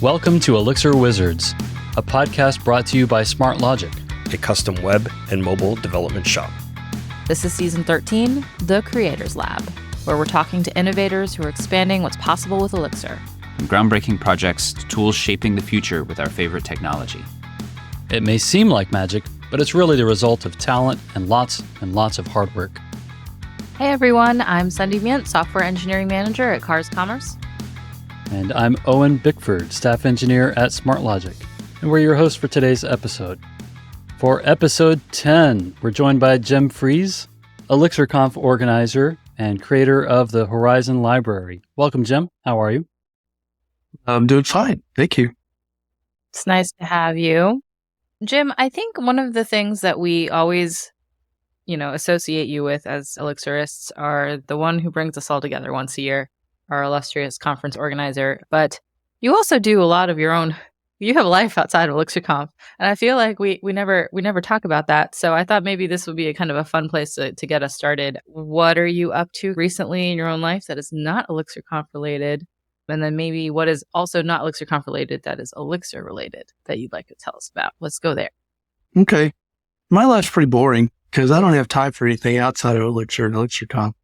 Welcome to Elixir Wizards, a podcast brought to you by SmartLogic, a custom web and mobile development shop. This is Season 13, The Creators Lab, where we're talking to innovators who are expanding what's possible with Elixir. From groundbreaking projects to tools shaping the future with our favorite technology. It may seem like magic, but it's really the result of talent and lots of hard work. Hey everyone, I'm Sundie Myint, Software Engineering Manager at Cars Commerce. And I'm Owen Bickford, Staff Engineer at SmartLogic, and we're your hosts for today's episode. For episode 10, we're joined by Jim Fries, ElixirConf organizer and creator of the Horizon library. Welcome, Jim. How are you? I'm doing fine. Thank you. It's nice to have you. Jim, I think one of the things that we always, associate you with as Elixirists are the one who brings us all together once a year, our illustrious conference organizer. But you also do a lot of your own. You have a life outside of ElixirConf, and I feel like we never talk about that. So I thought maybe this would be a kind of a fun place to get us started. What are you up to recently in your own life that is not ElixirConf related? And then maybe what is also not ElixirConf related that is Elixir related that you'd like to tell us about? Let's go there. Okay. My life's pretty boring because I don't have time for anything outside of Elixir and ElixirConf.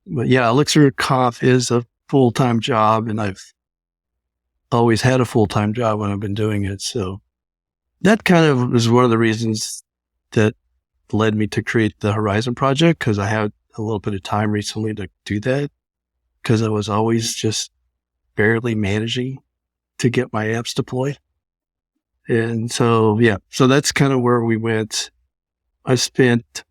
But yeah, ElixirConf is a full-time job, and I've always had a full-time job when I've been doing it. So that kind of is one of the reasons that led me to create the Horizon project, because I had a little bit of time recently to do that, because I was always just barely managing to get my apps deployed. And so, so that's kind of where we went. I spent,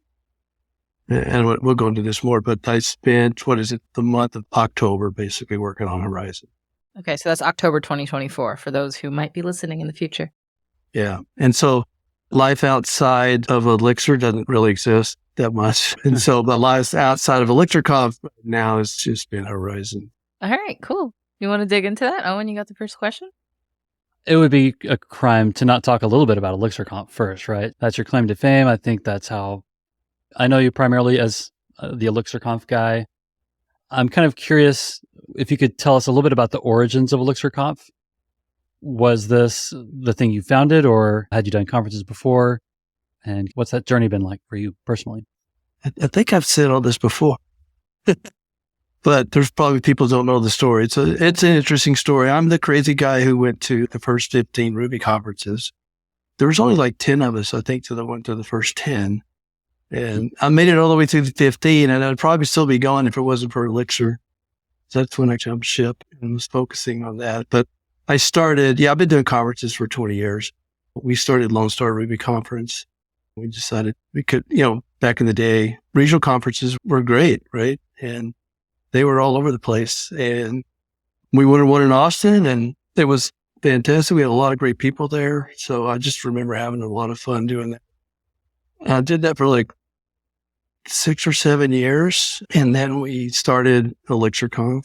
and we'll go into this more, but I spent, the month of October basically working on Horizon. Okay, so that's October 2024 for those who might be listening in the future. Yeah. And so life outside of Elixir doesn't really exist that much. And so the life outside of ElixirConf now has just been Horizon. All right, cool. You want to dig into that? Owen, you got the first question? It would be a crime to not talk a little bit about ElixirConf first, right? That's your claim to fame. I think that's how I know you primarily as the ElixirConf guy. I'm kind of curious if you could tell us a little bit about the origins of ElixirConf. Was this the thing you founded, or had you done conferences before? And what's that journey been like for you personally? I think I've said all this before, but there's probably people who don't know the story. It's an interesting story. I'm the crazy guy who went to the first 15 Ruby conferences. There was only like 10 of us, I think, that went to the first 10. And I made it all the way through the 15, and I'd probably still be going if it wasn't for Elixir. So that's when I jumped ship and was focusing on that. But I started, I've been doing conferences for 20 years. We started Lone Star Ruby Conference. We decided we could, back in the day, regional conferences were great, right? And they were all over the place. And we went to one in Austin, and it was fantastic. We had a lot of great people there. So I just remember having a lot of fun doing that. I did that for like 6 or 7 years. And then we started ElixirConf.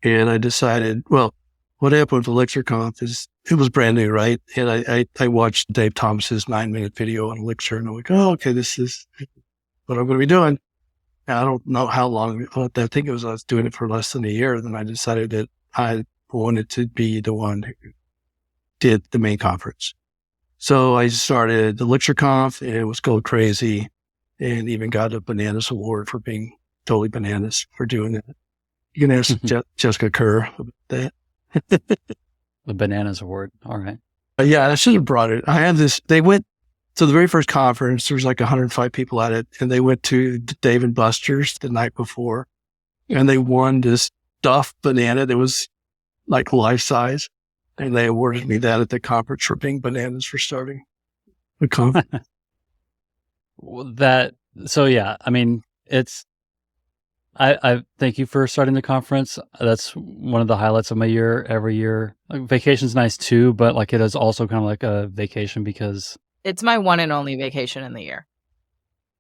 And I decided, well, what happened with ElixirConf is it was brand new, right? And I watched Dave Thomas's 9-minute video on Elixir, and I'm like, oh, okay, this is what I'm going to be doing. I don't know how long. I think I was doing it for less than a year. Then I decided that I wanted to be the one who did the main conference. So I started ElixirConf, and it was going crazy, and even got a Bananas Award for being totally bananas for doing that. You can ask Jessica Kerr about that. The Bananas Award. All right. I should have brought it. I had this. They went to the very first conference. There was like 105 people at it, and they went to Dave & Buster's the night before, and they won this stuffed banana that was like life size, and they awarded me that at the conference for being bananas for starting the conference. I thank you for starting the conference. That's one of the highlights of my year every year. Like, vacation's nice too, but like it is also kind of like a vacation because it's my one and only vacation in the year.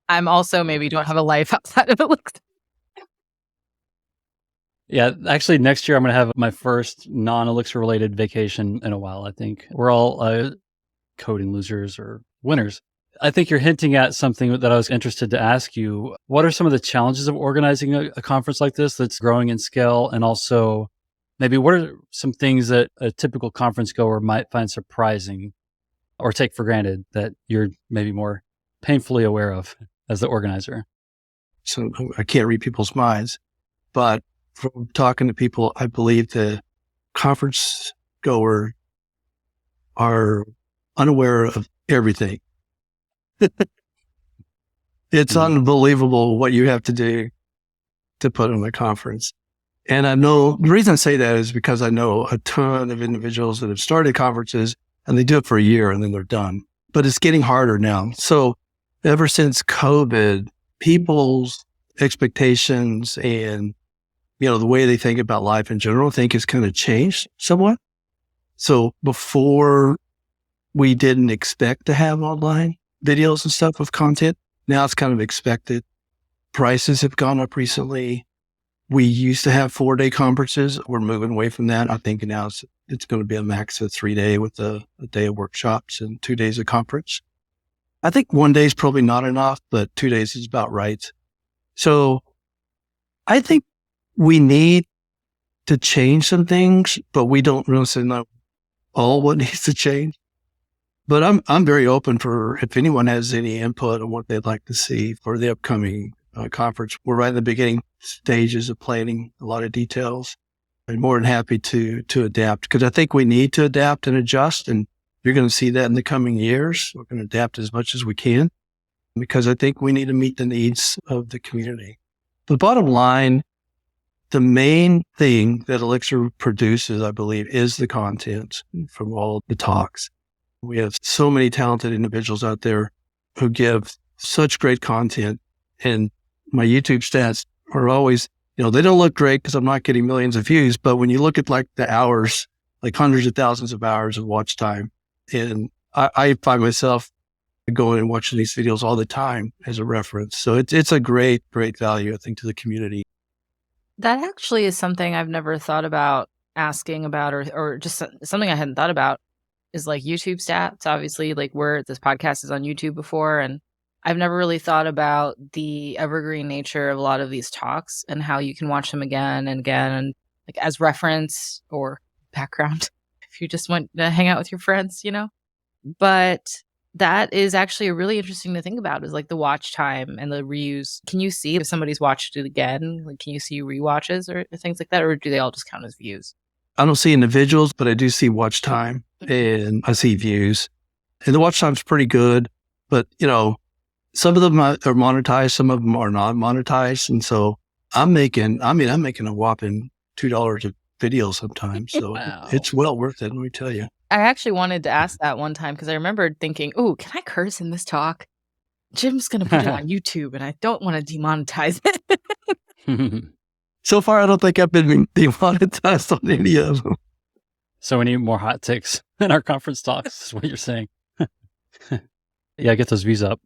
I'm also maybe don't have a life outside of Elixir. Yeah, actually next year I'm going to have my first non-Elixir related vacation in a while, I think. We're all coding losers or winners. I think you're hinting at something that I was interested to ask you. What are some of the challenges of organizing a conference like this that's growing in scale? And also, maybe what are some things that a typical conference goer might find surprising or take for granted that you're maybe more painfully aware of as the organizer? So I can't read people's minds, but from talking to people, I believe the conference goer are unaware of everything. It's unbelievable what you have to do to put on a conference. And I know the reason I say that is because I know a ton of individuals that have started conferences and they do it for a year and then they're done. But it's getting harder now. So ever since COVID, people's expectations and, the way they think about life in general, I think has kind of changed somewhat. So before we didn't expect to have online videos and stuff with content. Now it's kind of expected. Prices have gone up recently. We used to have 4-day conferences. We're moving away from that. I think now it's going to be a max of 3-day with a day of workshops and 2 days of conference. I think 1 day is probably not enough, but 2 days is about right. So I think we need to change some things, but we don't really know all what needs to change. But I'm very open for if anyone has any input on what they'd like to see for the upcoming conference. We're right in the beginning stages of planning a lot of details. I'm more than happy to adapt because I think we need to adapt and adjust. And you're going to see that in the coming years. We're going to adapt as much as we can because I think we need to meet the needs of the community. The bottom line, the main thing that Elixir produces, I believe, is the content from all the talks. We have so many talented individuals out there who give such great content. And my YouTube stats are always, they don't look great because I'm not getting millions of views. But when you look at like the hours, like hundreds of thousands of hours of watch time, and I find myself going and watching these videos all the time as a reference. So it's a great, great value, I think, to the community. That actually is something I've never thought about asking about or just something I hadn't thought about. Is like YouTube stats, obviously, like where this podcast is on YouTube before. And I've never really thought about the evergreen nature of a lot of these talks and how you can watch them again and again, and like as reference or background if you just want to hang out with your friends, But that is actually really interesting to think about is like the watch time and the reuse. Can you see if somebody's watched it again? Like, can you see rewatches or things like that? Or do they all just count as views? I don't see individuals, but I do see watch time and I see views. And the watch time's pretty good, but some of them are monetized, some of them are not monetized. And so I'm making a whopping $2 a video sometimes. So Wow. It's well worth it, let me tell you. I actually wanted to ask that one time because I remembered thinking, "Oh, can I curse in this talk? Jim's going to put it on YouTube and I don't want to demonetize it." So far, I don't think I've been demonetized on any of them. So we need more hot takes in our conference talks, is what you're saying. Yeah, get those views up.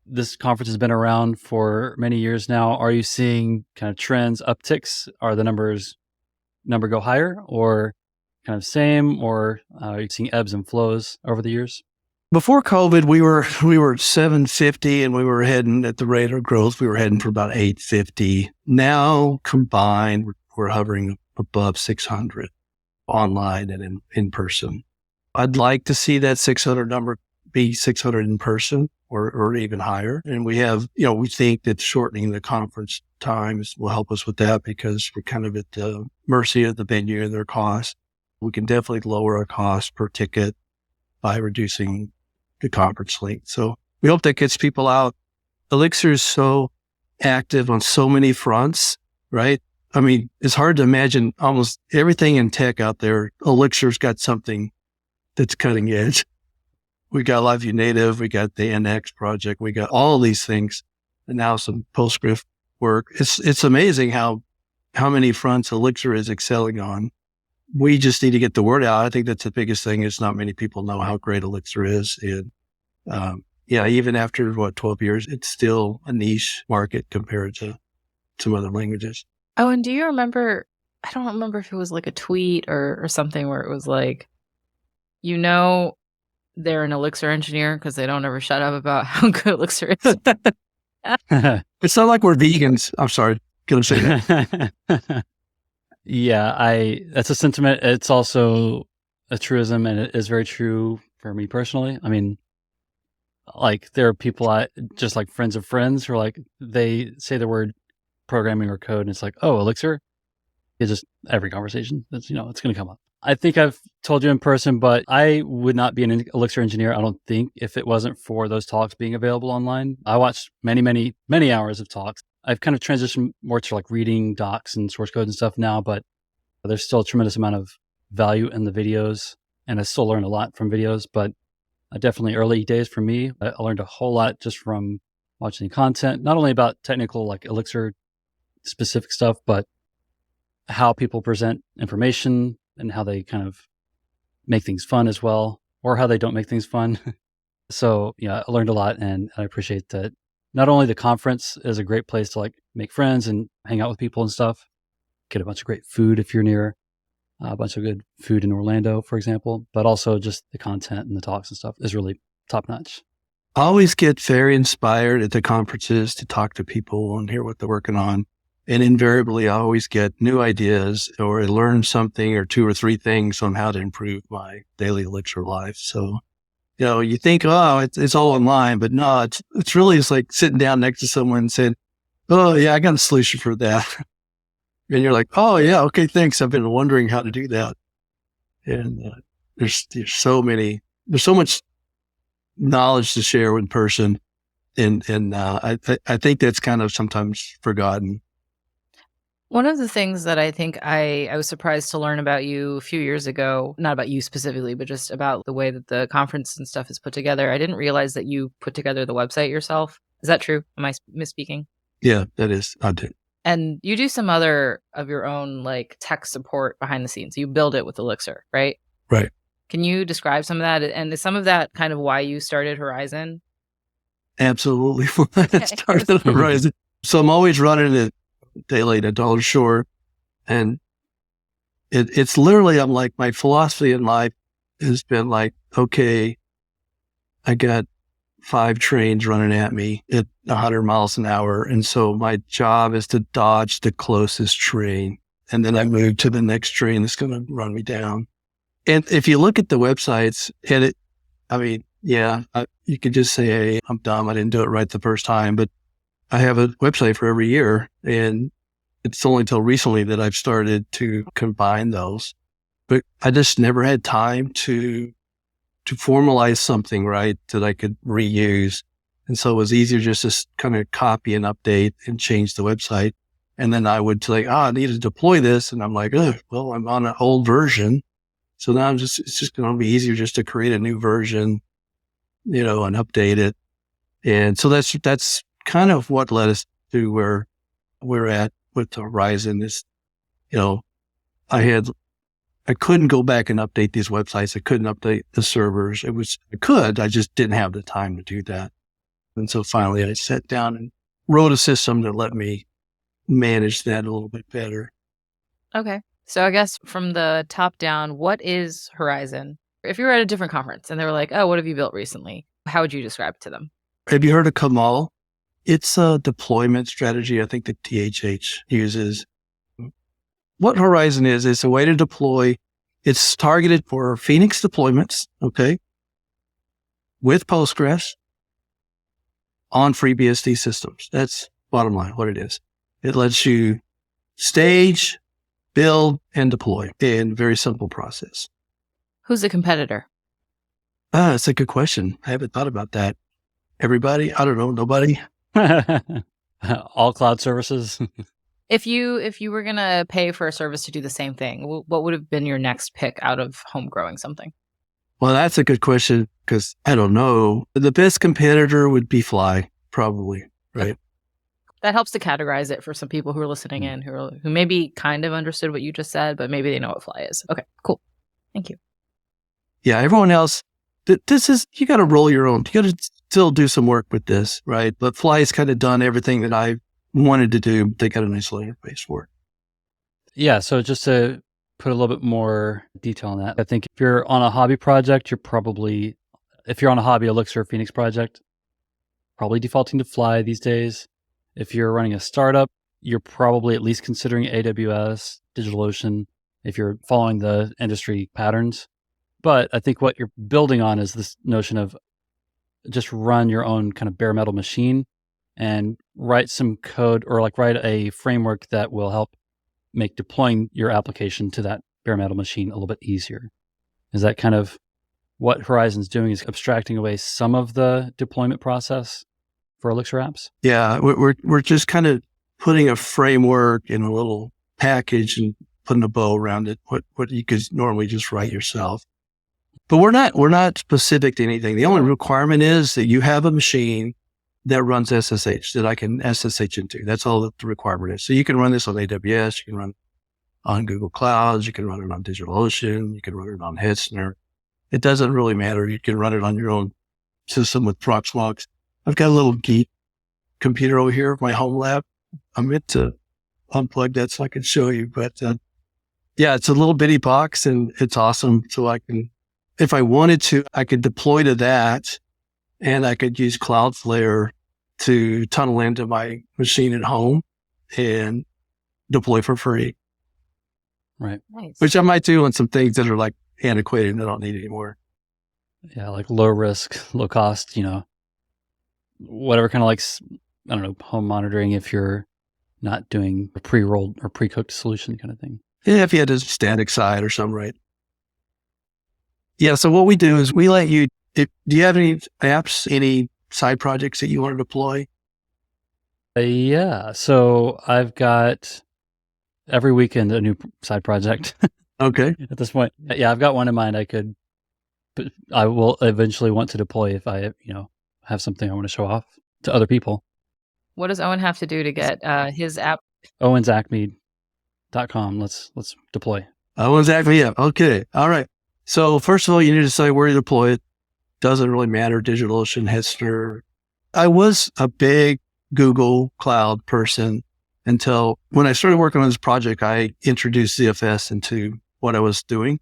This conference has been around for many years now. Are you seeing kind of trends, upticks? Are the number go higher or kind of same, or are you seeing ebbs and flows over the years? Before COVID, we were at 750 and we were heading at the rate of growth. We were heading for about 850. Now combined, we're hovering above 600 online and in person. I'd like to see that 600 number be 600 in person or even higher. And we have, we think that shortening the conference times will help us with that because we're kind of at the mercy of the venue and their costs. We can definitely lower our cost per ticket by reducing the conference length. So we hope that gets people out. Elixir is so active on so many fronts, right? I mean, it's hard to imagine almost everything in tech out there. Elixir's got something that's cutting edge. We got LiveView Native, we got the NX project, we got all these things, and now some Postgres work. It's amazing how many fronts Elixir is excelling on. We just need to get the word out. I think that's the biggest thing is not many people know how great Elixir is. And even after 12 years, it's still a niche market compared to some other languages. Oh, and do you remember, I don't remember if it was like a tweet or something where it was like, they're an Elixir engineer because they don't ever shut up about how good Elixir is. It's not like we're vegans. I'm sorry. Can I say that? Yeah, that's a sentiment. It's also a truism, and it is very true for me personally. I mean, like there are people just like friends of friends who are like, they say the word programming or code and it's like, oh, Elixir. It's just every conversation that's, it's going to come up. I think I've told you in person, but I would not be an Elixir engineer, I don't think, if it wasn't for those talks being available online. I watched many, many, many hours of talks. I've kind of transitioned more to like reading docs and source code and stuff now, but there's still a tremendous amount of value in the videos, and I still learn a lot from videos. But definitely early days for me, I learned a whole lot just from watching content, not only about technical like Elixir specific stuff, but how people present information and how they kind of make things fun as well, or how they don't make things fun. So yeah, I learned a lot, and I appreciate that. Not only the conference is a great place to like make friends and hang out with people and stuff, get a bunch of great food if you're near, a bunch of good food in Orlando, for example, but also just the content and the talks and stuff is really top notch. I always get very inspired at the conferences to talk to people and hear what they're working on. And invariably, I always get new ideas or I learn something or 2 or 3 things on how to improve my daily Elixir life. So, you think, oh, it's all online, but no, it's really just like sitting down next to someone and saying, oh yeah, I got a solution for that. And you're like, oh yeah, okay, thanks. I've been wondering how to do that. And there's so much knowledge to share in person. And I think that's kind of sometimes forgotten. One of the things that I think I was surprised to learn about you a few years ago, not about you specifically, but just about the way that the conference and stuff is put together. I didn't realize that you put together the website yourself. Is that true? Am I misspeaking? Yeah, that is. I did. And you do some other of your own like tech support behind the scenes. You build it with Elixir, right? Right. Can you describe some of that? And is some of that kind of why you started Horizon? Absolutely. When I started Horizon. So I'm always running it daily at $1 short. And it's literally, I'm like, my philosophy in life has been like, okay, I got 5 trains running at me at 100 miles an hour. And so my job is to dodge the closest train. And then I move to the next train that's going to run me down. And if you look at the websites, you could just say, hey, I'm dumb. I didn't do it right the first time. But I have a website for every year. And it's only until recently that I've started to combine those. But I just never had time to formalize something, right, that I could reuse. And so it was easier just to kind of copy and update and change the website. And then I would say, I need to deploy this. And I'm like, well, I'm on an old version. So now it's just going to be easier just to create a new version, and update it. And so that's kind of what led us to where we're at with the Horizon is, I couldn't go back and update these websites. I couldn't update the servers. I just didn't have the time to do that. And so finally I sat down and wrote a system that let me manage that a little bit better. Okay. So I guess from the top down, what is Horizon? If you were at a different conference and they were like, oh, what have you built recently? How would you describe it to them? Have you heard of Kamal? It's a deployment strategy I think that THH uses. What Horizon is a way to deploy. It's targeted for Phoenix deployments, okay, with Postgres on FreeBSD systems. That's bottom line what it is. It lets you stage, build, and deploy in a very simple process. Who's the competitor? That's a good question. I haven't thought about that. Everybody? I don't know. Nobody? All cloud services. If you were going to pay for a service to do the same thing, what would have been your next pick out of home growing something? Well, that's a good question because I don't know. The best competitor would be Fly, probably, right? That helps to categorize it for some people who are listening in who maybe kind of understood what you just said, but maybe they know what Fly is. Okay, cool. Thank you. Yeah, everyone else, you got to roll your own. You got to still do some work with this, right? But Fly's kind of done everything that I wanted to do. They got a nice little interface for it. Yeah, so just to put a little bit more detail on that, I think if you're on a hobby project, if you're on a hobby Elixir Phoenix project, probably defaulting to Fly these days. If you're running a startup, you're probably at least considering AWS, DigitalOcean, if you're following the industry patterns. But I think what you're building on is this notion of just run your own kind of bare metal machine and write some code, or like write a framework that will help make deploying your application to that bare metal machine a little bit easier. Is that kind of what Horizon's doing, is abstracting away some of the deployment process for Elixir apps? Yeah, we're just kind of putting a framework in a little package and putting a bow around it, what you could normally just write yourself. But we're not specific to anything. The only requirement is that you have a machine that runs SSH, that I can SSH into. That's all that the requirement is. So you can run this on AWS, you can run on Google Clouds, you can run it on DigitalOcean, you can run it on Hetzner. It doesn't really matter. You can run it on your own system with prox logs. I've got a little geek computer over here, my home lab. I meant to unplug that so I could show you, but yeah, it's a little bitty box and it's awesome. So I can, if I wanted to, I could deploy to that, and I could use Cloudflare to tunnel into my machine at home and deploy for free. Right. Nice. Which I might do on some things that are like antiquated and I don't need anymore. Yeah, like low risk, low cost, whatever kind of like, I don't know, home monitoring if you're not doing a pre-rolled or pre-cooked solution kind of thing. Yeah, if you had a static side or something, right? Yeah, so what we do is we let you, do you have any apps, any side projects that you want to deploy? Yeah, so I've got every weekend a new side project Okay. at this point. Yeah, I've got one in mind but I will eventually want to deploy if I, have something I want to show off to other people. What does Owen have to do to get his app? OwenZachMe.com. Let's deploy. Oh, exactly. Yeah. Okay. All right. So first of all, you need to decide where to deploy it. Doesn't really matter. DigitalOcean, Hetzner. I was a big Google Cloud person until when I started working on this project, I introduced ZFS into what I was doing.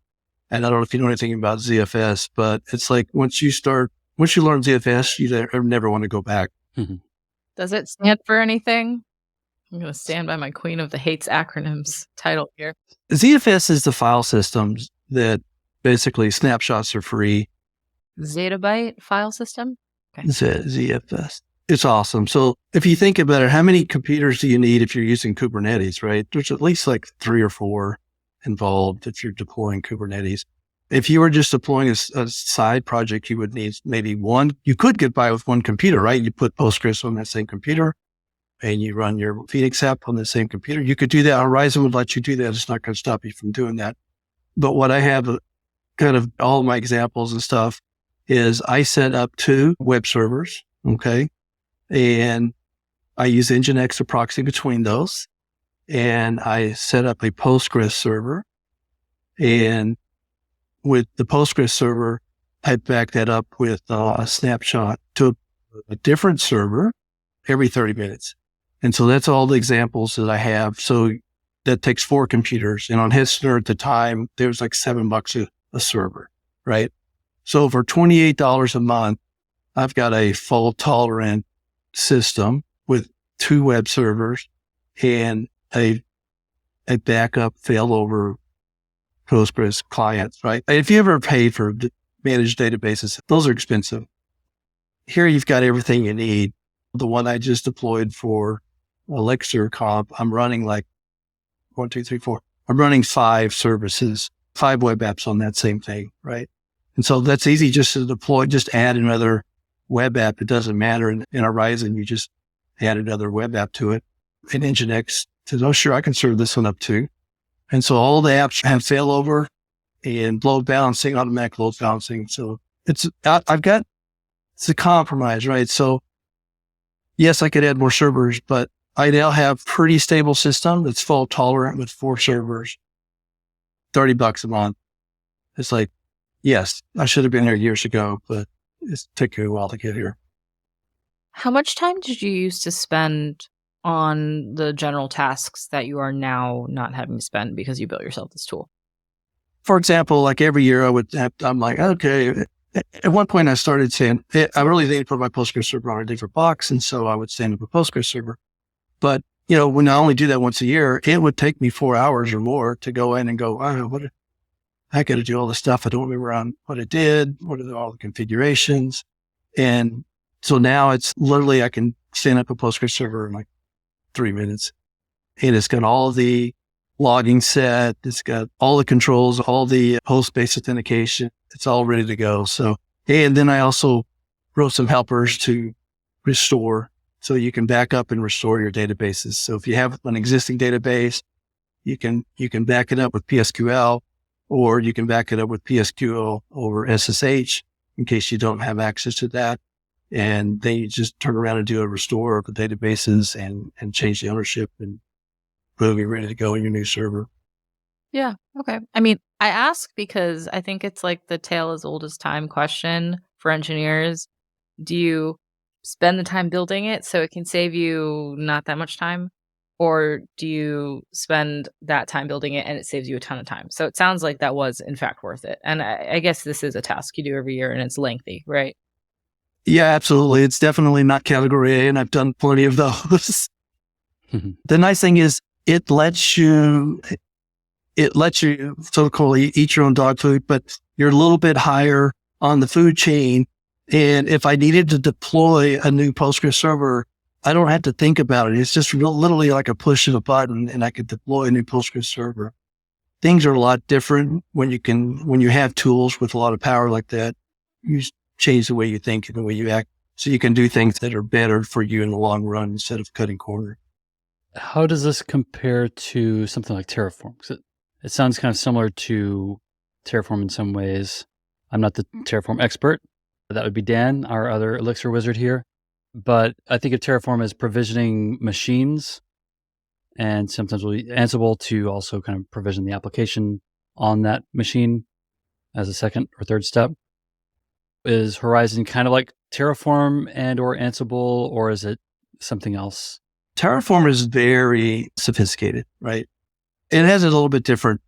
And I don't know if you know anything about ZFS, but it's like once you learn ZFS, you never want to go back. Mm-hmm. Does it stand for anything? I'm going to stand by my Queen of the Hates acronyms title here. ZFS is the file systems that basically snapshots are free. Zettabyte file system? Okay. ZFS. It's awesome. So if you think about it, how many computers do you need if you're using Kubernetes, right? There's at least like 3 or 4 involved if you're deploying Kubernetes. If you were just deploying a side project, you would need maybe one. You could get by with one computer, right? You put Postgres on that same computer and you run your Phoenix app on the same computer. You could do that. Horizon would let you do that. It's not going to stop you from doing that. But what I have kind of all of my examples and stuff is I set up 2 web servers. Okay. And I use Nginx to proxy between those. And I set up a Postgres server. And with the Postgres server, I back that up with a snapshot to a different server every 30 minutes. And so that's all the examples that I have. So that takes 4 computers. And on Hetzner at the time, there was like $7 a server, right? So for $28 a month, I've got a fault-tolerant system with 2 web servers and a backup failover Postgres clients, right? If you ever paid for managed databases, those are expensive. Here you've got everything you need. The one I just deployed for ElixirConf, I'm running like 1, 2, 3, 4. I'm running 5 services, 5 web apps on that same thing, right? And so that's easy just to deploy, just add another web app. It doesn't matter. In Horizon, you just add another web app to it. And Nginx says, oh, sure, I can serve this one up too. And so all the apps have failover and load balancing, automatic load balancing. So it's a compromise, right? So yes, I could add more servers, but I now have pretty stable system that's fault tolerant with 4 servers, $30 a month. It's like, yes, I should have been here years ago, but it took you a while to get here. How much time did you used to spend on the general tasks that you are now not having to spend because you built yourself this tool? For example, like every year I'm like, okay, at one point I started saying, I really need to put my Postgres server on a different box. And so I would stand up a Postgres server. But when I only do that once a year, it would take me 4 hours or more to go in and go, oh, I got to do all this stuff. I don't remember what it did. What are all the configurations? And so now it's literally, I can stand up a Postgres server in like 3 minutes, and it's got all the logging set. It's got all the controls, all the host-based authentication. It's all ready to go. So, and then I also wrote some helpers to restore, so you can back up and restore your databases. So if you have an existing database, you can back it up with PSQL, or you can back it up with PSQL over SSH in case you don't have access to that. And then you just turn around and do a restore of the databases and change the ownership, and boom, you're ready to go in your new server. Yeah. Okay. I mean, I ask because I think it's like the tale as old as time question for engineers. Do you spend the time building it so it can save you not that much time? Or do you spend that time building it and it saves you a ton of time? So it sounds like that was in fact worth it. And I guess this is a task you do every year and it's lengthy, right? Yeah, absolutely. It's definitely not category A, and I've done plenty of those. The nice thing is it lets you so-called eat your own dog food, but you're a little bit higher on the food chain. And if I needed to deploy a new Postgres server, I don't have to think about it. It's just literally like a push of a button, and I could deploy a new Postgres server. Things are a lot different when you have tools with a lot of power like that. You change the way you think and the way you act, so you can do things that are better for you in the long run instead of cutting corners. How does this compare to something like Terraform? 'Cause it sounds kind of similar to Terraform in some ways. I'm not the Terraform expert. That would be Dan, our other Elixir wizard here. But I think of Terraform as provisioning machines, and sometimes we'll use Ansible to also kind of provision the application on that machine as a second or third step. Is Horizon kind of like Terraform and or Ansible, or is it something else? Terraform is very sophisticated, right? It has a little bit different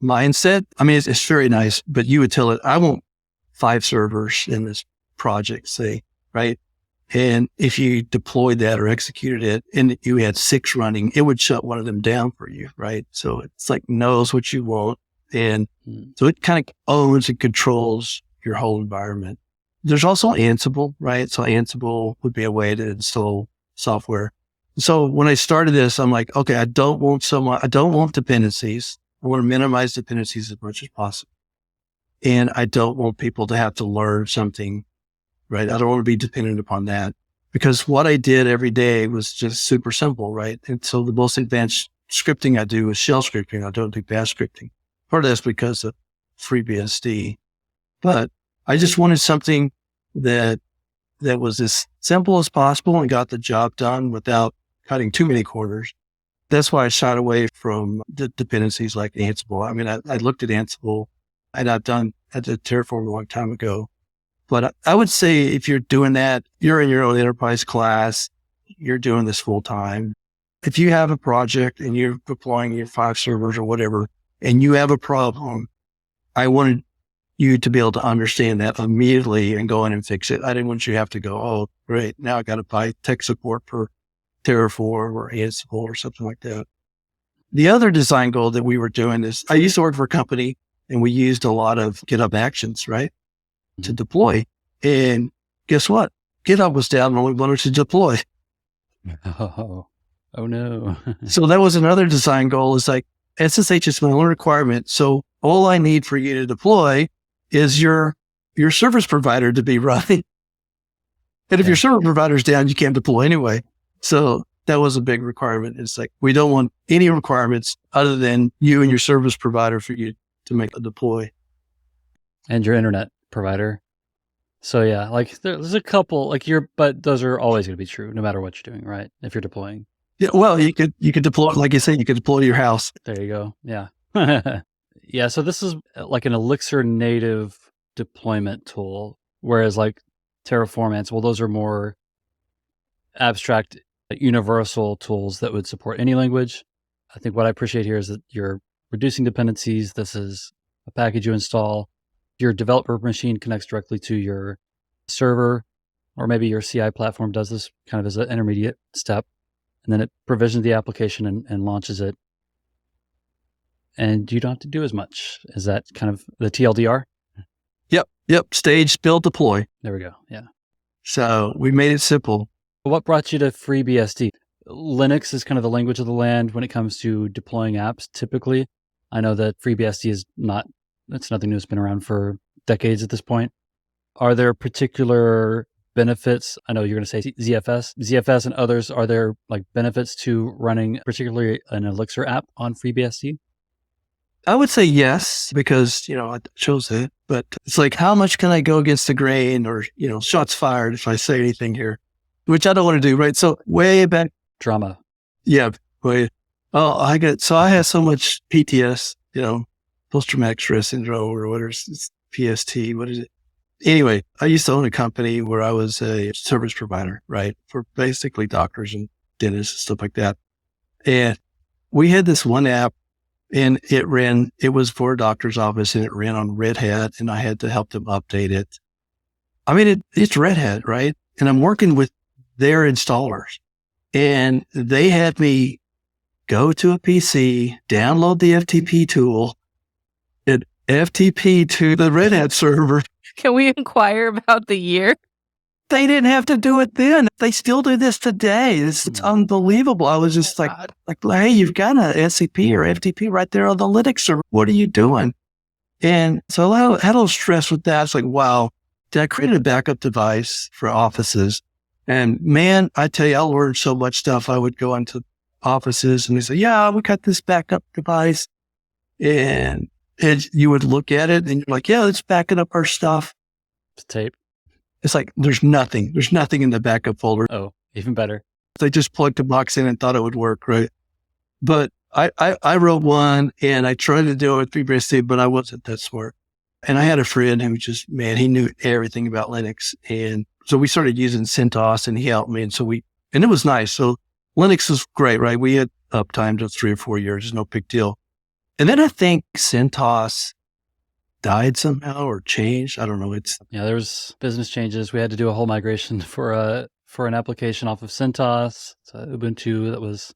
mindset. I mean, it's very nice, but you would tell it, I want 5 servers in this project, say, right? And if you deployed that or executed it and you had 6 running, it would shut one of them down for you, right? So it's like knows what you want. And so it kind of owns and controls your whole environment. There's also Ansible, right? So Ansible would be a way to install software. So when I started this, I'm like, okay, I don't want dependencies. I want to minimize dependencies as much as possible. And I don't want people to have to learn something, right? I don't want to be dependent upon that, because what I did every day was just super simple, right? And so the most advanced scripting I do is shell scripting. I don't do bash scripting. Part of that's because of FreeBSD. But I just wanted something that was as simple as possible and got the job done without cutting too many corners. That's why I shied away from the dependencies like Ansible. I mean, I looked at Ansible, and I did Terraform a long time ago. But I would say if you're doing that, you're in your own enterprise class, you're doing this full time. If you have a project and you're deploying your 5 servers or whatever, and you have a problem, I wanted you to be able to understand that immediately and go in and fix it. I didn't want you to have to go, oh, great, now I got to buy tech support for Terraform or Ansible or something like that. The other design goal that we were doing is, I used to work for a company and we used a lot of GitHub Actions, right, to deploy. And guess what? GitHub was down and only wanted to deploy. Oh no. So that was another design goal, is like, SSH is my only requirement. So all I need for you to deploy is your service provider to be running. And if your server provider's down, you can't deploy anyway. So that was a big requirement. It's like, we don't want any requirements other than you and your service provider for you to make a deploy. And your internet provider. So yeah, like there's a couple, like but those are always going to be true no matter what you're doing, right? If you're deploying. Yeah, well, you could deploy, like you said, you could deploy to your house. There you go. Yeah. Yeah. So this is like an Elixir native deployment tool, whereas like Terraform, Ansible, those are more abstract, universal tools that would support any language. I think what I appreciate here is that you're reducing dependencies. This is a package you install. Your developer machine connects directly to your server, or maybe your CI platform does this kind of as an intermediate step. and then it provisions the application and launches it. And you don't have to do as much. Is that kind of the TLDR? Yep. Stage, build, deploy. There we go. Yeah. So we made it simple. What brought you to FreeBSD? Linux is kind of the language of the land when it comes to deploying apps, typically. I know that FreeBSD is that's nothing new. It's been around for decades at this point. Are there particular benefits? I know you're going to say ZFS and others. Are there like benefits to running particularly an Elixir app on FreeBSD? I would say yes, because, I chose it, but it's like, how much can I go against the grain or, shots fired if I say anything here, which I don't want to do, right? So way back. Drama. Yeah. I had so much PTS, post-traumatic stress syndrome or whatever, it's PST, what is it? Anyway, I used to own a company where I was a service provider, right? For basically doctors and dentists and stuff like that. And we had this one app, and it was for a doctor's office, and it ran on Red Hat, and I had to help them update it. I mean, it's Red Hat, right? And I'm working with their installers, and they had me go to a PC, download the FTP tool, and FTP to the Red Hat server. Can we inquire about the year? They didn't have to do it then. They still do this today. It's unbelievable. I was just like, hey, you've got an SCP or FTP right there on the Linux server. What are you doing? And so I had a little stress with that. It's like, wow, I created a backup device for offices. And man, I tell you, I learned so much stuff. I would go into offices and they say, yeah, we got this backup device. And you would look at it and you're like, yeah, let's back it up our stuff. It's tape. It's like, there's nothing in the backup folder. Oh, even better. They just plugged the box in and thought it would work, right? But I wrote one and I tried to do it with FreeBSD, but I wasn't that smart. And I had a friend who he knew everything about Linux. And so we started using CentOS and he helped me. And it was nice. So Linux was great, right? We had uptime to 3 or 4 years. It's no big deal. And then I think CentOS died somehow or changed. I don't know. There was business changes. We had to do a whole migration for an application off of CentOS. So Ubuntu, that was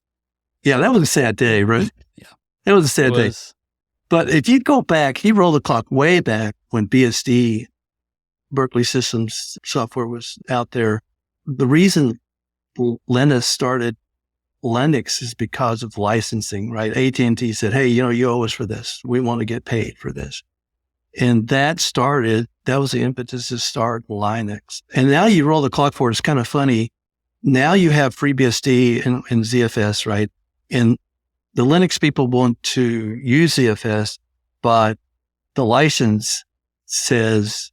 a sad day, right? Yeah. It was a sad day. But if you go back, you roll the clock way back when BSD, Berkeley Systems software was out there. The reason Linus started Linux is because of licensing, right? AT&T said, hey, you owe us for this. We want to get paid for this. And that was the impetus to start Linux. And now you roll the clock forward. It's kind of funny. Now you have FreeBSD and ZFS, right? And the Linux people want to use ZFS, but the license says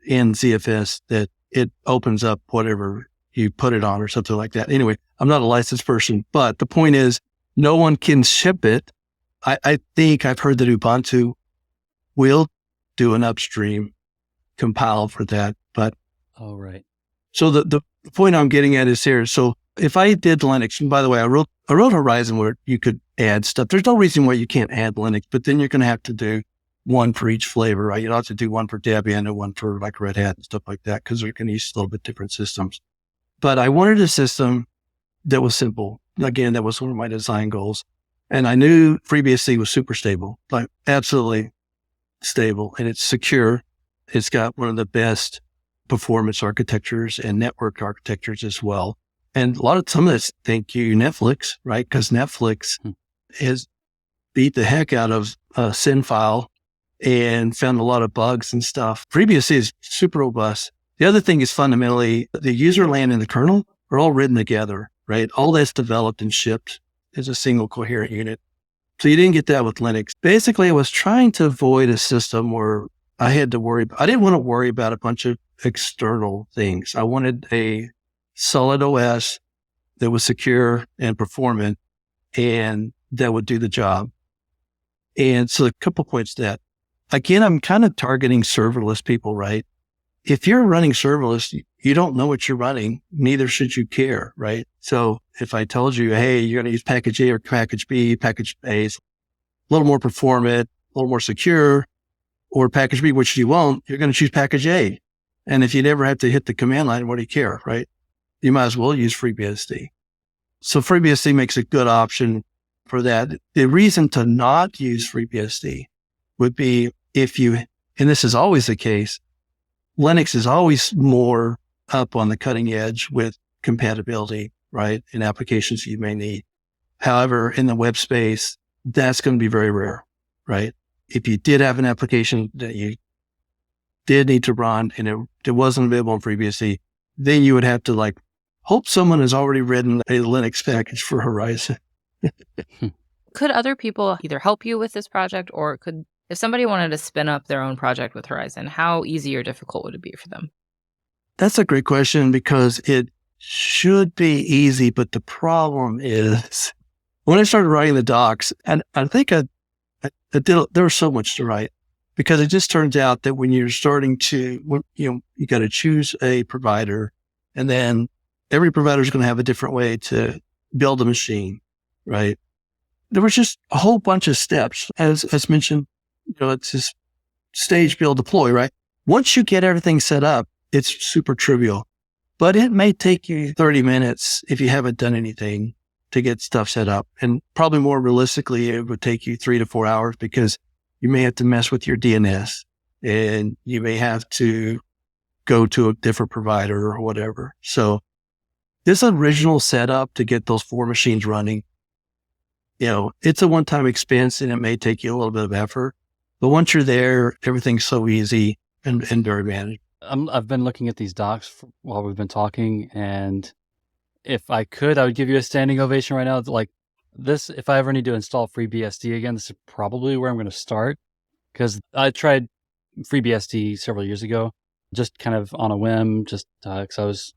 in ZFS that it opens up whatever you put it on or something like that. Anyway, I'm not a licensed person, but the point is no one can ship it. I think I've heard that Ubuntu will do an upstream compile for that, but. Oh, right. So the point I'm getting at is here. So if I did Linux, and by the way, I wrote Horizon where you could add stuff. There's no reason why you can't add Linux, but then you're going to have to do one for each flavor, right? You don't have to do one for Debian and one for like Red Hat and stuff like that, because they're going to use a little bit different systems. But I wanted a system that was simple. Again, that was one of my design goals. And I knew FreeBSD was super stable, like absolutely stable, and it's secure. It's got one of the best performance architectures and network architectures as well. And some of this, thank you, Netflix, right? Because Netflix has beat the heck out of SynFile and found a lot of bugs and stuff. FreeBSD is super robust. The other thing is fundamentally the user land and the kernel are all written together, right? All that's developed and shipped as a single coherent unit. So you didn't get that with Linux. Basically, I was trying to avoid a system where I didn't want to worry about a bunch of external things. I wanted a solid OS that was secure and performant and that would do the job. And so a couple points to that. Again, I'm kind of targeting serverless people, right? If you're running serverless, you don't know what you're running. Neither should you care, right? So if I told you, hey, you're going to use package A or package B, package A is a little more performant, a little more secure, or package B, which you won't, you're going to choose package A. And if you never have to hit the command line, what do you care, right? You might as well use FreeBSD. So FreeBSD makes a good option for that. The reason to not use FreeBSD would be if you, and this is always the case, Linux is always more up on the cutting edge with compatibility, right? In applications you may need. However, in the web space, that's going to be very rare, right? If you did have an application that you did need to run and it wasn't available on FreeBSD, then you would have to like hope someone has already written a Linux package for Horizon. Could other people either help you with this project, or if somebody wanted to spin up their own project with Horizon, how easy or difficult would it be for them? That's a great question, because it should be easy, but the problem is when I started writing the docs, and I think there was so much to write, because it just turns out that when you're starting to, you got to choose a provider, and then every provider is going to have a different way to build a machine, right? There was just a whole bunch of steps, as mentioned. It's this stage, build, deploy, right? Once you get everything set up, it's super trivial, but it may take you 30 minutes if you haven't done anything to get stuff set up. And probably more realistically, it would take you 3 to 4 hours, because you may have to mess with your DNS and you may have to go to a different provider or whatever. So this original setup to get those 4 machines running, it's a one-time expense, and it may take you a little bit of effort. But once you're there, everything's so easy and very manageable. I've been looking at these docs while we've been talking, and if I could, I would give you a standing ovation right now. Like this, if I ever need to install FreeBSD again, this is probably where I'm going to start, because I tried FreeBSD several years ago, just kind of on a whim, just because I was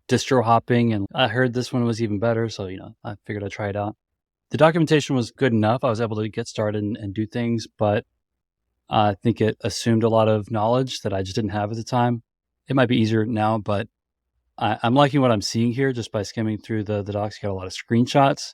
distro hopping, and I heard this one was even better, so I figured I'd try it out. The documentation was good enough. I was able to get started and do things, but I think it assumed a lot of knowledge that I just didn't have at the time. It might be easier now, but I'm liking what I'm seeing here just by skimming through the docs. You got a lot of screenshots.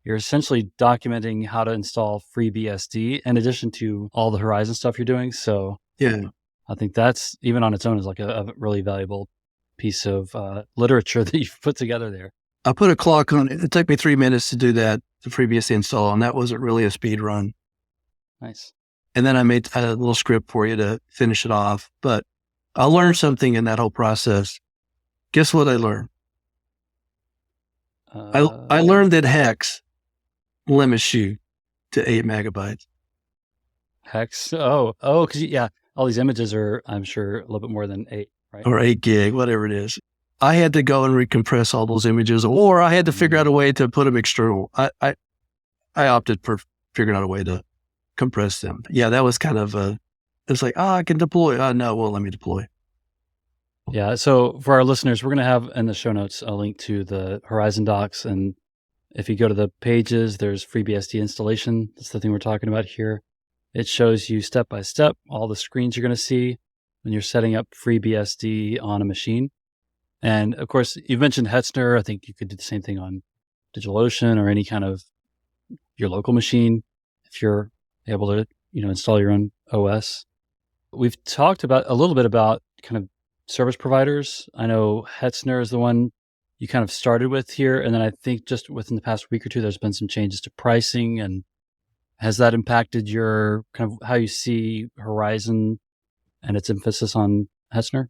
You're essentially documenting how to install FreeBSD in addition to all the Horizon stuff you're doing. So Yeah. I think that's, even on its own, is like a really valuable piece of literature that you've put together there. I put a clock on it. It took me 3 minutes to do that, the FreeBSD install, and that wasn't really a speed run. Nice. And then I made a little script for you to finish it off. But I learned something in that whole process. Guess what I learned? I learned that hex limits you to 8 megabytes. Hex? Oh, because all these images are, I'm sure, a little bit more than 8, right? Or 8 gig, whatever it is. I had to go and recompress all those images, or I had to figure out a way to put them external. I opted for figuring out a way to compress them. Yeah, that was kind of it's like, I can deploy. No, well, let me deploy. Yeah, so for our listeners, we're going to have in the show notes a link to the Horizon docs. And if you go to the pages, there's FreeBSD installation. That's the thing we're talking about here. It shows you step by step all the screens you're going to see when you're setting up FreeBSD on a machine. And of course, you've mentioned Hetzner. I think you could do the same thing on DigitalOcean or any kind of your local machine if you're able to, install your own OS. We've talked a little bit about kind of service providers. I know Hetzner is the one you kind of started with here. And then I think just within the past week or two, there's been some changes to pricing. And has that impacted your kind of how you see Horizon and its emphasis on Hetzner?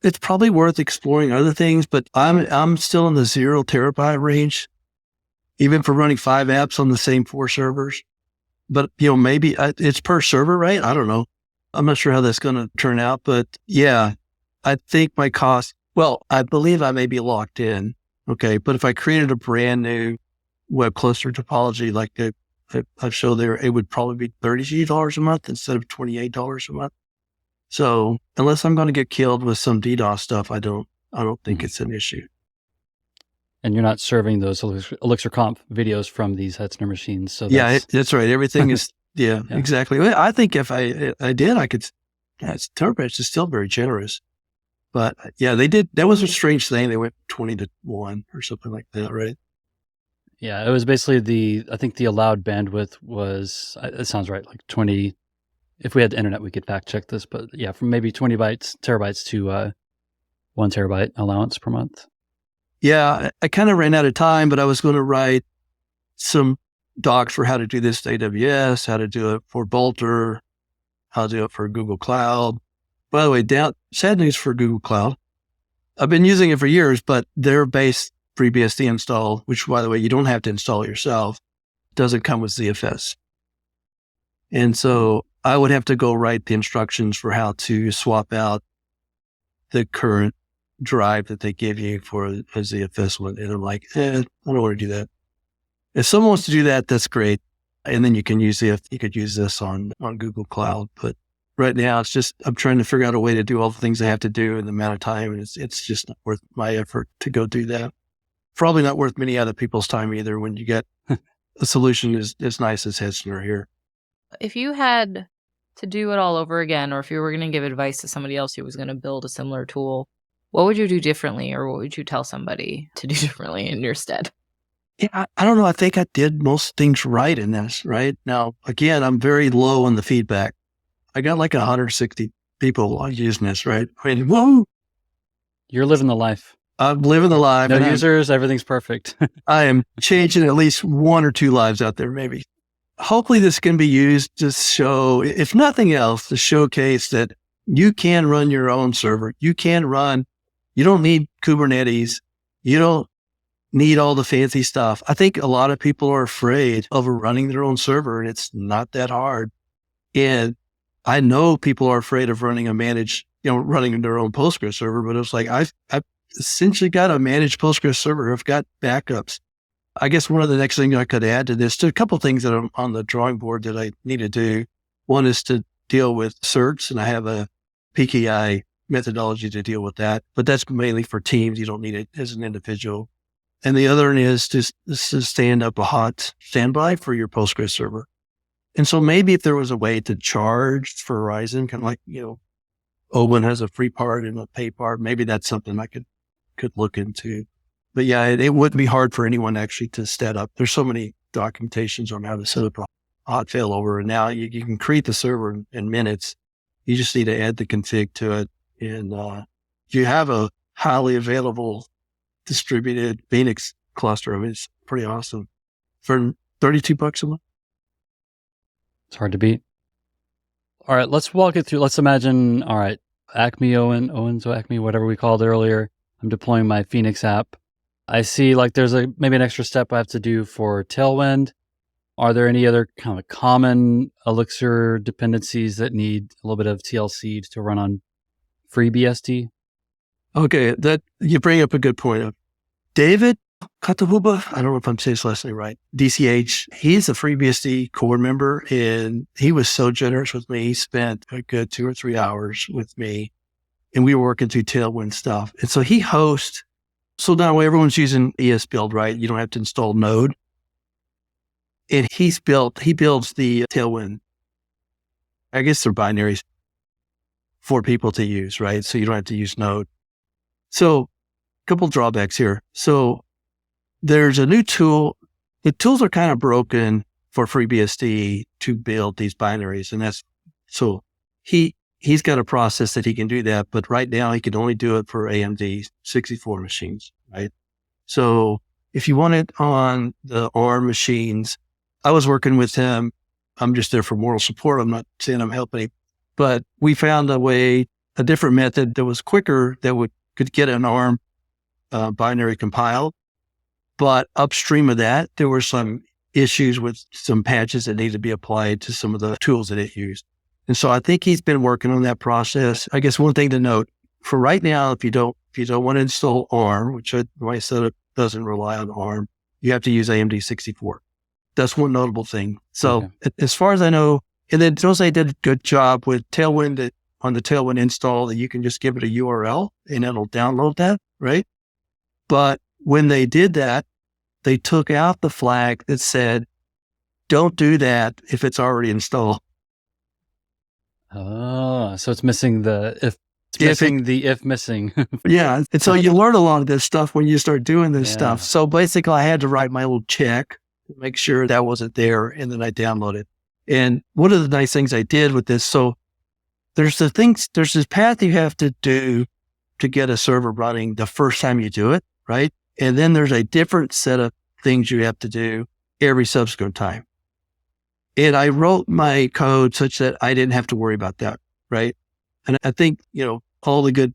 It's probably worth exploring other things, but I'm still in the 0 terabyte range, even for running 5 apps on the same 4 servers. But, maybe it's per server, right? I don't know. I'm not sure how that's going to turn out, but yeah, I think my cost, I believe I may be locked in. Okay. But if I created a brand new web cluster topology, like I showed there, it would probably be $30 a month instead of $28 a month. So unless I'm going to get killed with some DDoS stuff, I don't think it's an issue. And you're not serving those ElixirConf videos from these Hetzner machines. So that's right. Everything is, yeah, exactly. I think if I did, I could, TerraBridge is still very generous. But yeah, they did. That was a strange thing. They went 20 to 1 or something like that, right? Yeah, it was basically I think the allowed bandwidth was, it sounds right, like 20. If we had the internet, we could fact check this. But yeah, from maybe 20 terabytes to 1 terabyte allowance per month. Yeah, I kind of ran out of time, but I was going to write some docs for how to do this to AWS, how to do it for Bolter, how to do it for Google Cloud. By the way, sad news for Google Cloud. I've been using it for years, but their base FreeBSD install, which, by the way, you don't have to install it yourself, doesn't come with ZFS. And so I would have to go write the instructions for how to swap out the current drive that they give you for a ZFS one. And I'm like, I don't want to do that. If someone wants to do that, that's great. And then you could use this on Google Cloud. But right now it's just, I'm trying to figure out a way to do all the things I have to do in the amount of time. And it's just not worth my effort to go do that. Probably not worth many other people's time either when you get a solution as nice as Hetzner here. If you had to do it all over again, or if you were going to give advice to somebody else who was going to build a similar tool, what would you do differently, or what would you tell somebody to do differently in your stead? Yeah, I don't know. I think I did most things right in this, right? Now, again, I'm very low on the feedback. I got like 160 people using this, right? I mean, whoa. You're living the life. I'm living the life. No users, everything's perfect. I am changing at least 1 or 2 lives out there, maybe. Hopefully this can be used to show, if nothing else, to showcase that you can run your own server. You don't need Kubernetes. You don't need all the fancy stuff. I think a lot of people are afraid of running their own server, and it's not that hard. And I know people are afraid of running running their own Postgres server, but it's like, I've essentially got a managed Postgres server. I've got backups. I guess one of the next things I could add to this, a couple of things that are on the drawing board that I need to do. One is to deal with certs, and I have a PKI methodology to deal with that, but that's mainly for teams. You don't need it as an individual. And the other one is to stand up a hot standby for your Postgres server. And so maybe if there was a way to charge for Horizon, kind of like, Owen has a free part and a pay part, maybe that's something I could look into. But yeah, it wouldn't be hard for anyone actually to set up. There's so many documentations on how to set up a hot failover. And now you can create the server in minutes. You just need to add the config to it. And you have a highly available distributed Phoenix cluster. I mean, it's pretty awesome for $32 a month. It's hard to beat. All right, let's walk it through. Let's imagine, all right, Owens or Acme, whatever we called earlier. I'm deploying my Phoenix app. I see like there's maybe an extra step I have to do for Tailwind. Are there any other kind of common Elixir dependencies that need a little bit of TLC to run on FreeBSD? Okay, that you bring up a good point. David Katahuba, I don't know if I'm saying his last name right, DCH, he's a FreeBSD core member, and he was so generous with me. He spent a good 2 or 3 hours with me, and we were working through Tailwind stuff. And so he hosts, so now everyone's using ESBuild, right? You don't have to install Node. And he builds the Tailwind. I guess they're binaries for people to use, right? So you don't have to use Node. So a couple drawbacks here. So there's a new tool. The tools are kind of broken for FreeBSD to build these binaries. And so he's got a process that he can do that, but right now he can only do it for AMD 64 machines, right? So if you want it on the ARM machines, I was working with him. I'm just there for moral support. I'm not saying I'm helping him, but we found a different method that was quicker that could get an ARM binary compiled. But upstream of that, there were some issues with some patches that needed to be applied to some of the tools that it used. And so I think he's been working on that process. I guess one thing to note for right now, if you don't want to install ARM, which my setup doesn't rely on ARM, you have to use AMD 64. That's one notable thing. So as far as I know, and then Jose did a good job with Tailwind on the Tailwind install that you can just give it a URL and it'll download that, right? But when they did that, they took out the flag that said, don't do that if it's already installed. Oh, so it's missing the if missing. Yeah. And so you learn a lot of this stuff when you start doing this stuff. So basically I had to write my little check to make sure that wasn't there. And then I downloaded. And one of the nice things I did with this, so there's this path you have to do to get a server running the first time you do it, right? And then there's a different set of things you have to do every subsequent time. And I wrote my code such that I didn't have to worry about that, right? And I think, all the good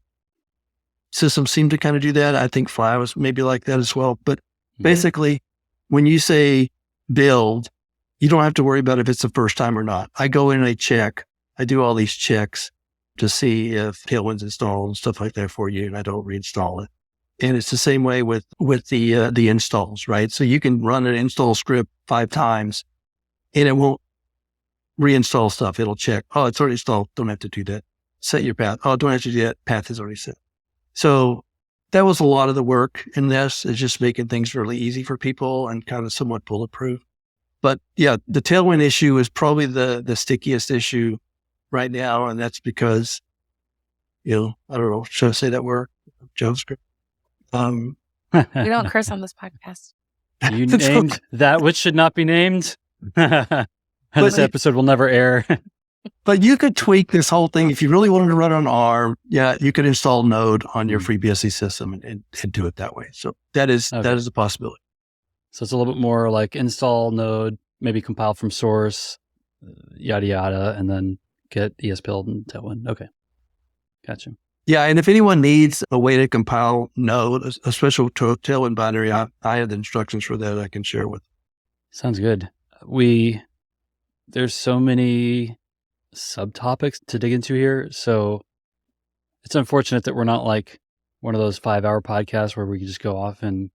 systems seem to kind of do that. I think Fly was maybe like that as well. But basically, when you say build, you don't have to worry about if it's the first time or not. I go in and I check. I do all these checks to see if Tailwind's installed and stuff like that for you, and I don't reinstall it. And it's the same way with the installs, right? So you can run an install script 5 times and it won't reinstall stuff. It'll check. Oh, it's already installed. Don't have to do that. Set your path. Oh, don't have to do that. Path is already set. So that was a lot of the work in this, is just making things really easy for people and kind of somewhat bulletproof. But yeah, the Tailwind issue is probably the stickiest issue right now. And that's because, I don't know, should I say that word? JavaScript. We don't curse on this podcast. You named that which should not be named. This episode will never air. But you could tweak this whole thing. If you really wanted to run on ARM, you could install Node on your FreeBSD system and do it that way. So that is a possibility. So it's a little bit more like install Node, maybe compile from source, yada, yada, and then get ESBuild and Tailwind. Okay. Gotcha. Yeah. And if anyone needs a way to compile Node, a special Tailwind binary, I have the instructions for that I can share with. Sounds good. There's so many subtopics to dig into here. So it's unfortunate that we're not like one of those 5-hour podcasts where we can just go off and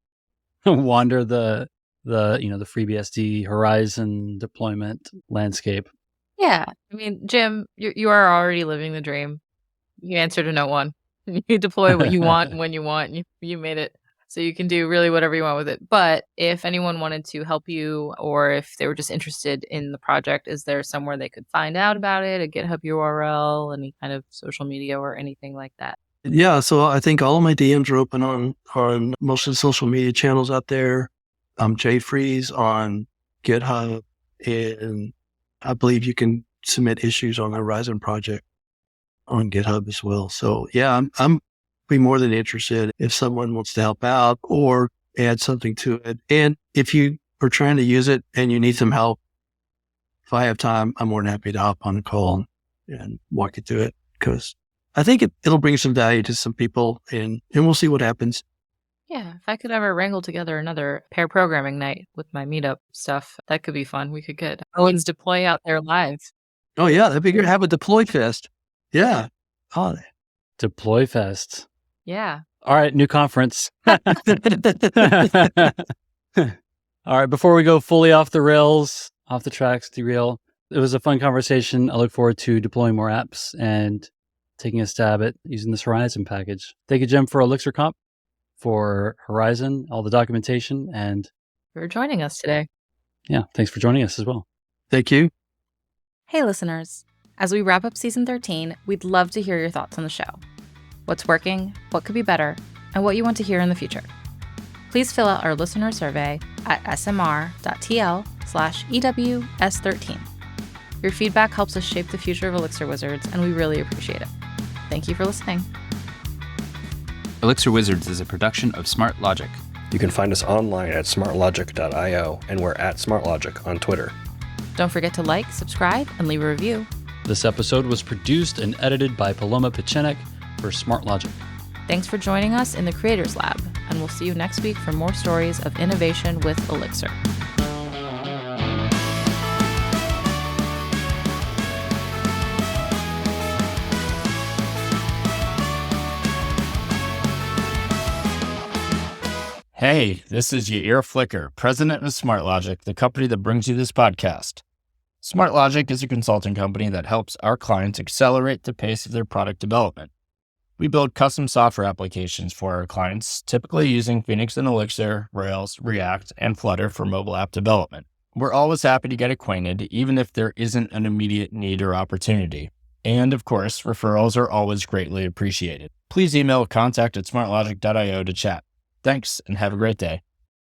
wander the FreeBSD horizon deployment landscape. Yeah. I mean, Jim, you are already living the dream. You answer to no one. You deploy what you want when you want. You made it. So you can do really whatever you want with it. But if anyone wanted to help you, or if they were just interested in the project, is there somewhere they could find out about it? A GitHub URL, any kind of social media or anything like that? Yeah. So I think all of my DMs are open on most of the social media channels out there. I'm JFreeze on GitHub, and I believe you can submit issues on the Horizon project on GitHub as well. So yeah, I'm be more than interested if someone wants to help out or add something to it. And if you are trying to use it and you need some help, if I have time, I'm more than happy to hop on a call and walk you through it, because I think it'll bring some value to some people, and we'll see what happens. Yeah, if I could ever wrangle together another pair programming night with my meetup stuff, that could be fun. We could get Owen's deploy out there live. Oh yeah, that'd be good. Have a deploy fest. Yeah. Oh. Deploy fest. Yeah. All right, new conference. All right, before we go fully off the rails, off the tracks, derail, it was a fun conversation. I look forward to deploying more apps and taking a stab at using this Horizon package. Thank you, Jim, for ElixirConf, for Horizon, all the documentation, and for joining us today. Yeah, thanks for joining us as well. Thank you. Hey, listeners. As we wrap up season 13, we'd love to hear your thoughts on the show. What's working, what could be better, and what you want to hear in the future. Please fill out our listener survey at smr.tl/EWS13. Your feedback helps us shape the future of Elixir Wizards, and we really appreciate it. Thank you for listening. Elixir Wizards is a production of Smart Logic. You can find us online at smartlogic.io, and we're at smartlogic on Twitter. Don't forget to like, subscribe, and leave a review. This episode was produced and edited by Paloma Pechenek for Smart Logic. Thanks for joining us in the Creators Lab, and we'll see you next week for more stories of innovation with Elixir. Hey, this is Yair Flicker, president of Smart Logic, the company that brings you this podcast. Smart Logic is a consulting company that helps our clients accelerate the pace of their product development. We build custom software applications for our clients, typically using Phoenix and Elixir, Rails, React, and Flutter for mobile app development. We're always happy to get acquainted, even if there isn't an immediate need or opportunity. And of course, referrals are always greatly appreciated. Please email contact@smartlogic.io to chat. Thanks, and have a great day.